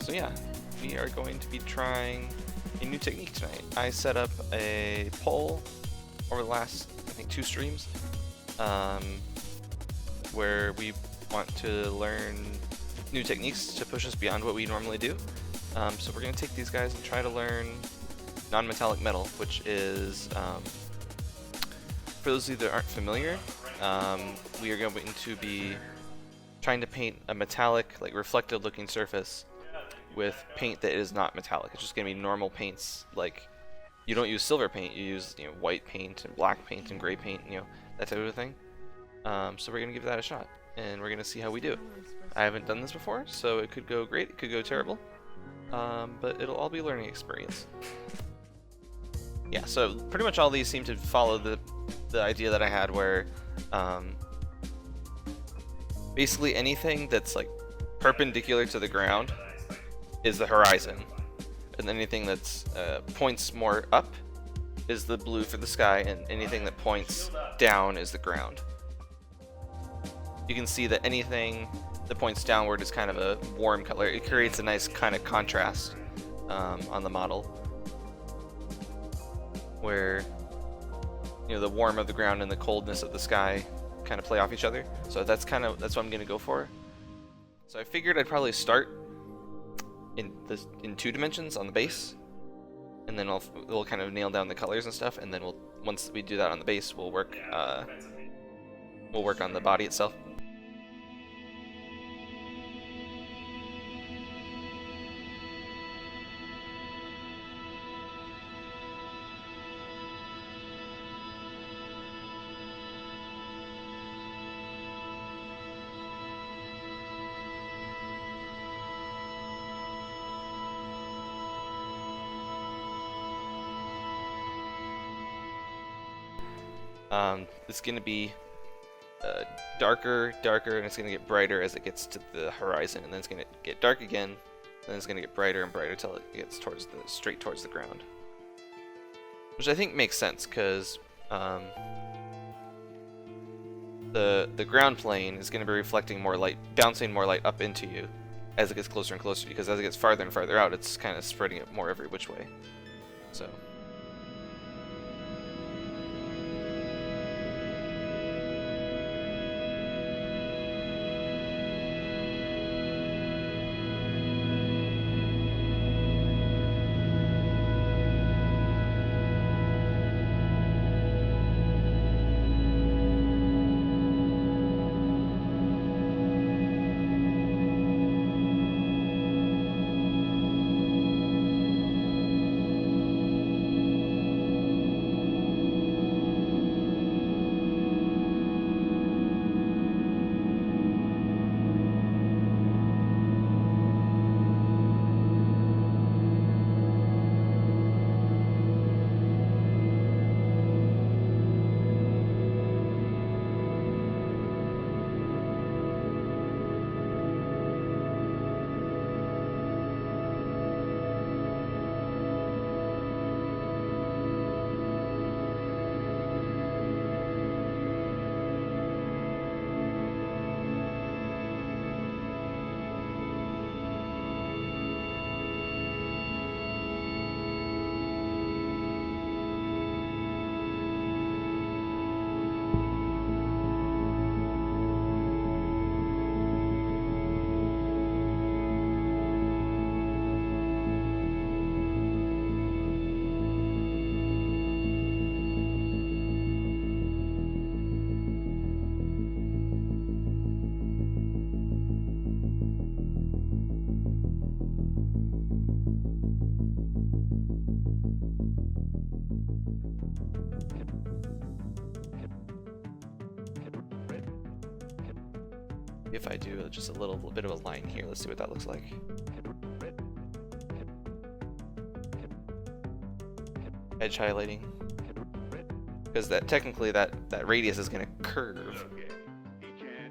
So yeah, we are going to be trying a new technique tonight. I set up a poll over the last, I think, 2 streams, where we want to learn new techniques to push us beyond what we normally do. So we're going to take these guys and try to learn non-metallic metal, which is, for those of you that aren't familiar, we are going to be trying to paint a metallic, like reflective looking surface with paint that is not metallic. It's just going to be normal paints. Like, you don't use silver paint, you use, you know, white paint and black paint and gray paint, you know, that type of thing. So we're going to give that a shot, and we're going to see how we do. I haven't done this before, so it could go great, it could go terrible, but it'll all be a learning experience. Yeah, so pretty much all these seem to follow the idea that I had, where basically anything that's like perpendicular to the ground is the horizon, and anything that's points more up is the blue for the sky, and anything that points down is the ground. You can see that anything that points downward is kind of a warm color. It creates a nice kind of contrast on the model, where, you know, the warmth of the ground and the coldness of the sky kind of play off each other. So that's what I'm gonna go for. So I figured I'd probably start in 2 dimensions on the base, and then we'll kind of nail down the colors and stuff, and then once we do that on the base, we'll work on the body itself. It's going to be darker, and it's going to get brighter as it gets to the horizon, and then it's going to get dark again, and then it's going to get brighter and brighter till it gets straight towards the ground. Which I think makes sense, because the ground plane is going to be reflecting more light, bouncing more light up into you as it gets closer and closer, because as it gets farther and farther out, it's kind of spreading it more every which way. So. If I do just a little bit of a line here, let's see what that looks like. Edge highlighting, because technically that radius is going to curve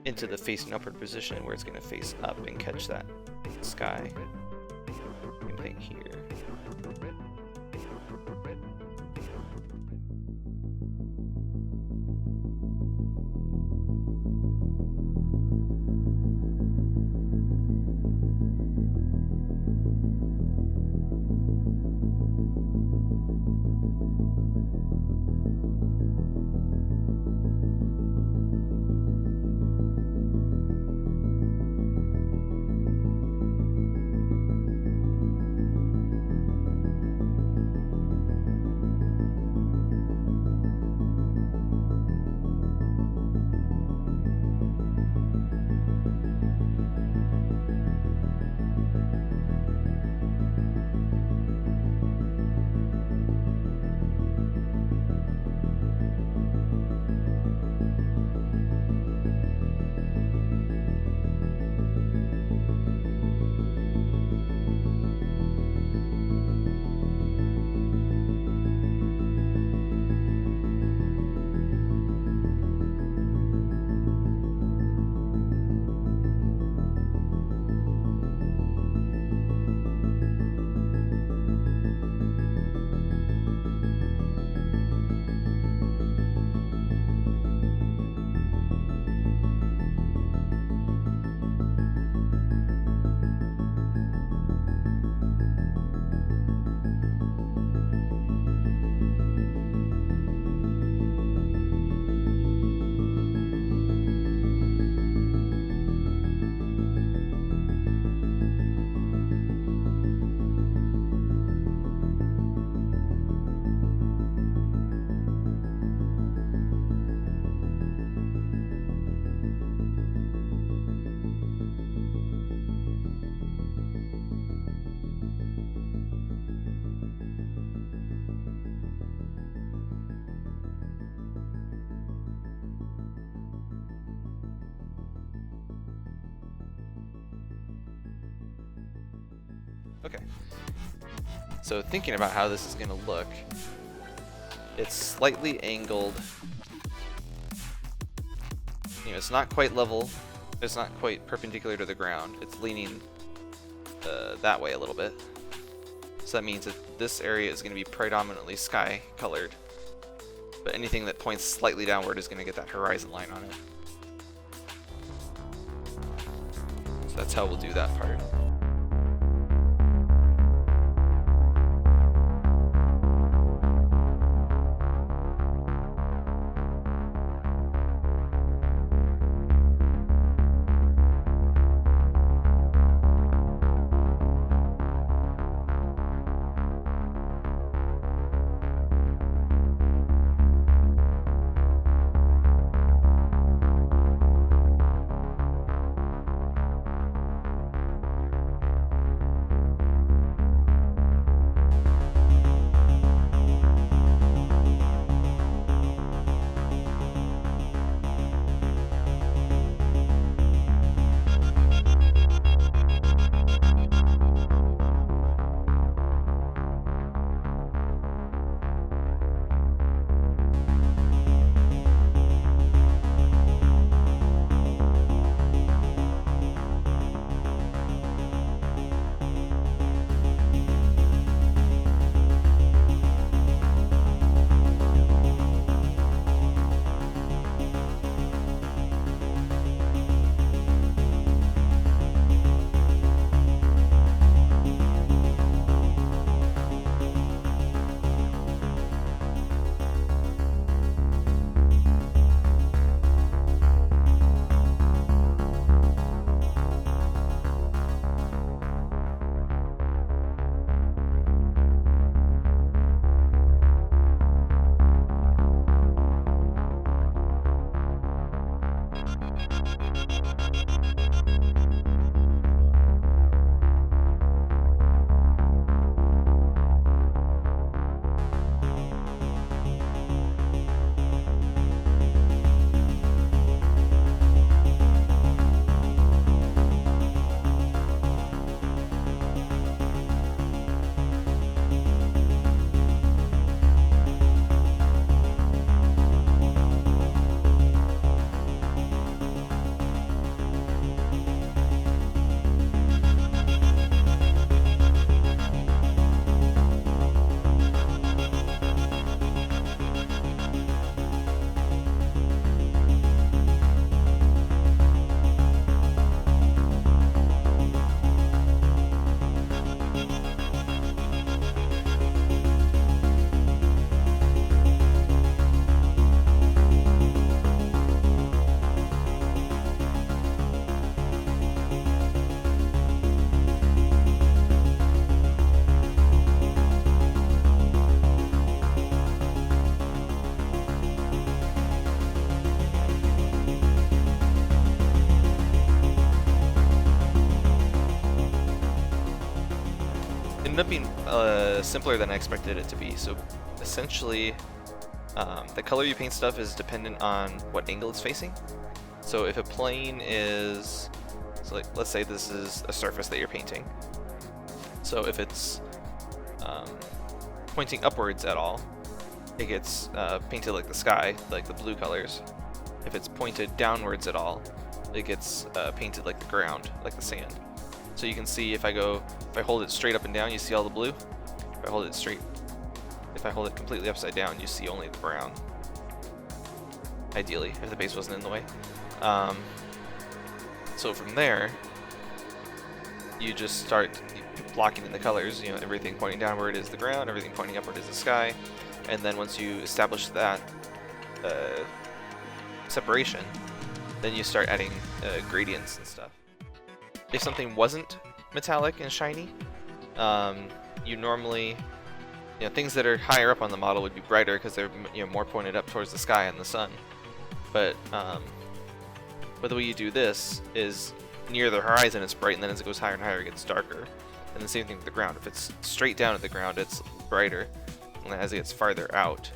into the facing upward position, where it's going to face up and catch that sky. Same thing here. Okay. So thinking about how this is going to look, it's slightly angled. You know, it's not quite level. It's not quite perpendicular to the ground. It's leaning that way a little bit. So that means that this area is going to be predominantly sky colored. But anything that points slightly downward is going to get that horizon line on it. So that's how we'll do that part. Ended up being simpler than I expected it to be. So essentially, the color you paint stuff is dependent on what angle it's facing. So if a plane is, so like, let's say this is a surface that you're painting. So if it's pointing upwards at all, it gets painted like the sky, like the blue colors. If it's pointed downwards at all, it gets painted like the ground, like the sand. So you can see if I hold it straight up and down, you see all the blue. If I hold it completely upside down, you see only the brown. Ideally, if the base wasn't in the way. So from there, you just start blocking in the colors. You know, everything pointing downward is the ground, everything pointing upward is the sky. And then once you establish that separation, then you start adding gradients and stuff. If something wasn't metallic and shiny, you normally, things that are higher up on the model would be brighter because they're more pointed up towards the sky and the sun. But the way you do this is near the horizon it's bright, and then as it goes higher and higher it gets darker. And the same thing with the ground. If it's straight down at the ground, it's brighter, and then as it gets farther out,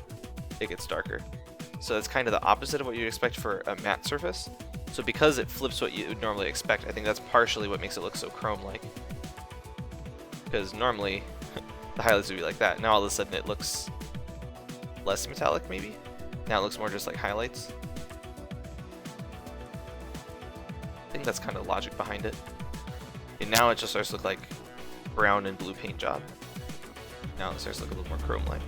it gets darker. So that's kind of the opposite of what you'd expect for a matte surface. So because it flips what you would normally expect, I think that's partially what makes it look so chrome-like. because normally the highlights would be like that. Now all of a sudden it looks less metallic, maybe? Now it looks more just like highlights. I think that's kind of the logic behind it. And now it just starts to look like brown and blue paint job. Now it starts to look a little more chrome-like.